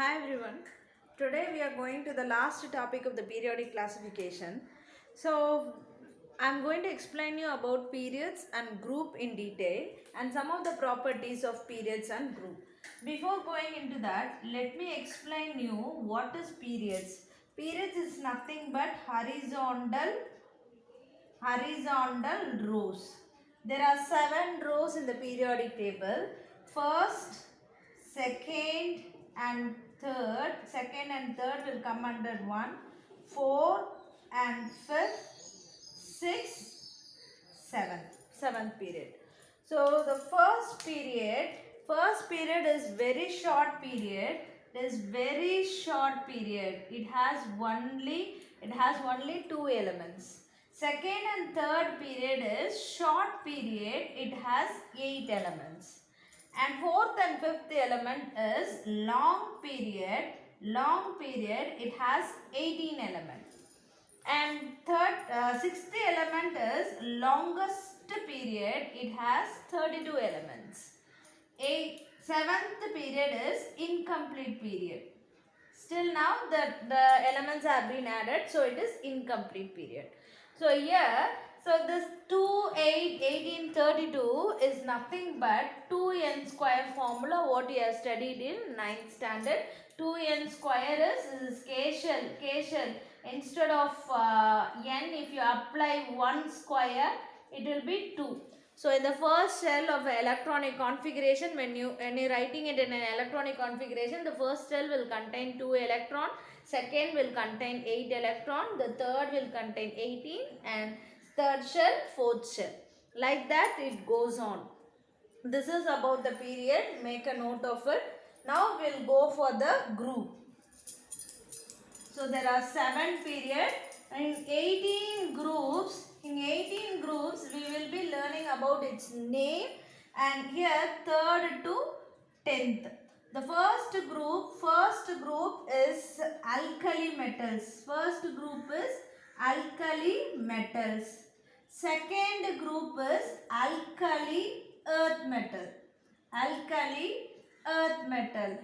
Hi everyone. Today we are going to the last topic of the periodic classification. So I'm going to explain you about periods and group in detail and some of the properties of periods and group. Before going into that, let me explain you what is periods. Periods is nothing but horizontal rows. There are 7 rows in the periodic table. First, second and third will come under 1, 4 and 5th, 6th, 7th period. So the first period is very short period. It is very short period. It has only 2 elements. Second and third period is short period. It has 8 elements. And fourth and fifth element is long period. Long period, it has 18 elements. And sixth element is longest period. It has 32 elements. Seventh period is incomplete period. Still now the elements have been added, so it is incomplete period. So here, this 2, 8, 18, 32 is nothing but 2n square formula what you have studied in 9th standard. 2n square is K shell. Instead of n, if you apply 1 square, it will be 2. So in the first shell of electronic configuration, when you're writing it in an electronic configuration, the first shell will contain 2 electron, second will contain 8 electron, the third will contain 18, and third shell, fourth shell. Like that it goes on. This is about the period. Make a note of it. Now we'll go for the group. So there are 7 periods and 18 groups. In 18 groups we will be learning about its name, and here 3rd to 10th. The first group is alkali metals. First group is alkali metals. Second group is alkali earth metal. Alkali earth metal.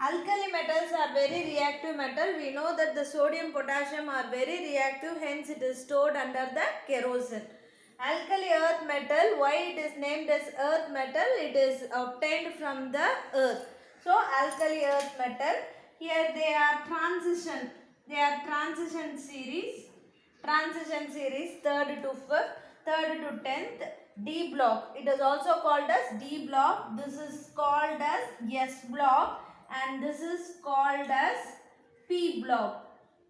Alkali metals are very reactive metal. We know that the sodium, potassium are very reactive, hence it is stored under the kerosene. Alkali earth metal, why it is named as earth metal? It is obtained from the earth. So alkali earth metal. Here they are transition. They are transition series. Transition series 3rd to 5th, 3rd to 10th. D block. It is also called as D block. This is called as S block. And this is called as P block.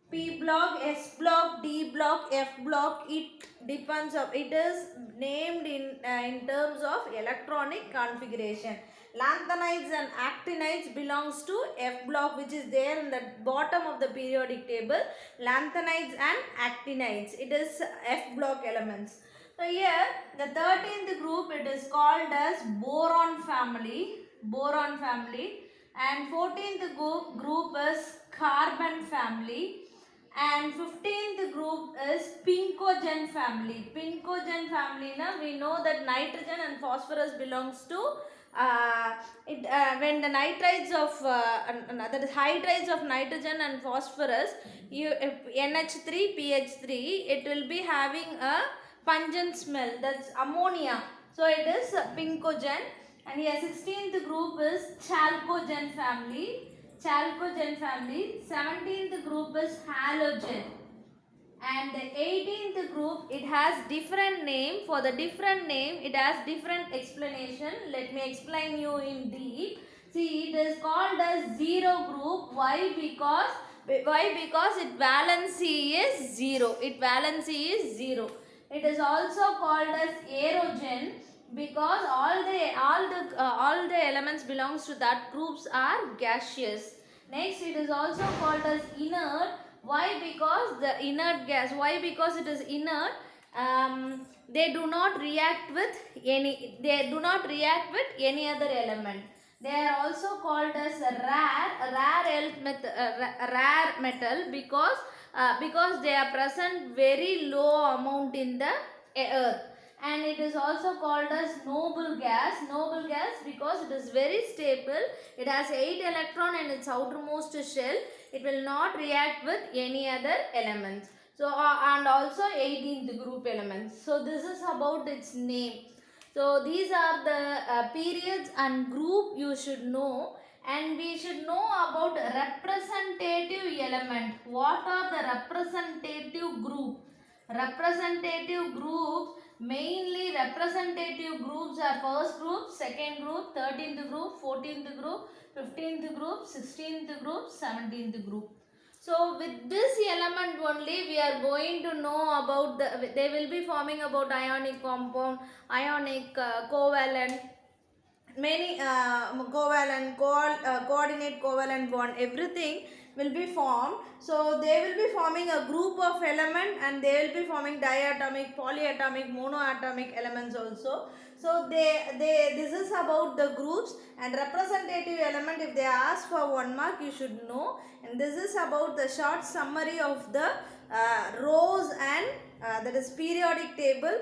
P block, S block, D block, F block, it depends on, it is named in terms of electronic configuration. Lanthanides and actinides belongs to F block, which is there in the bottom of the periodic table. Lanthanides and actinides, it is F block elements. So here the 13th group, it is called as boron family. Boron family. And 14th group is carbon family, and 15th group is pinkogen family. Pinkogen family, we know that nitrogen and phosphorus belongs to when the nitrides of that is hydrides of nitrogen and phosphorus, NH3 PH3, it will be having a pungent smell, that's ammonia. So it is pinkogen. And here 16th group is chalcogen family. Chalcogen family. 17th group is halogen. And the 18th group, it has different name. For the different name, it has different explanation. Let me explain you in deep. See, it is called as zero group. Why? Because its valency is 0. Its valency is 0. It is also called as aerogen, because all the elements belongs to that groups are gaseous. Next, it is also called as inert. Why? Because the inert gas. Why? Because it is inert. They do not react with any. They do not react with any other element. They are also called as rare metal because they are present very low amount in the earth. and it is also called as noble gas. Noble gas because it is very stable. It has 8 electron in its outermost shell. It will not react with any other elements. So and also 18th group elements. So this is about its name. So these are the periods and group you should know, and we should know about representative element. What are the representative group? Representative groups, mainly representative groups are first group, second group, 13th group, 14th group, 15th group, 16th group, 17th group. So with this element only we are going to know about they will be forming about ionic compound, ionic covalent, many coordinate covalent bond, everything will be formed. So they will be forming a group of element, and they will be forming diatomic, polyatomic, monoatomic elements also. So this is about the groups. And representative element, if they ask for 1 mark, you should know. And this is about the short summary of the rows and that is periodic table,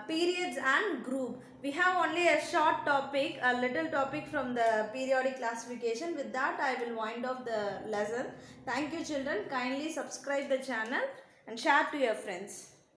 periods and group. We have only a short topic, a little topic from the periodic classification. With that, I will wind off the lesson. Thank you children. Kindly subscribe the channel and share to your friends.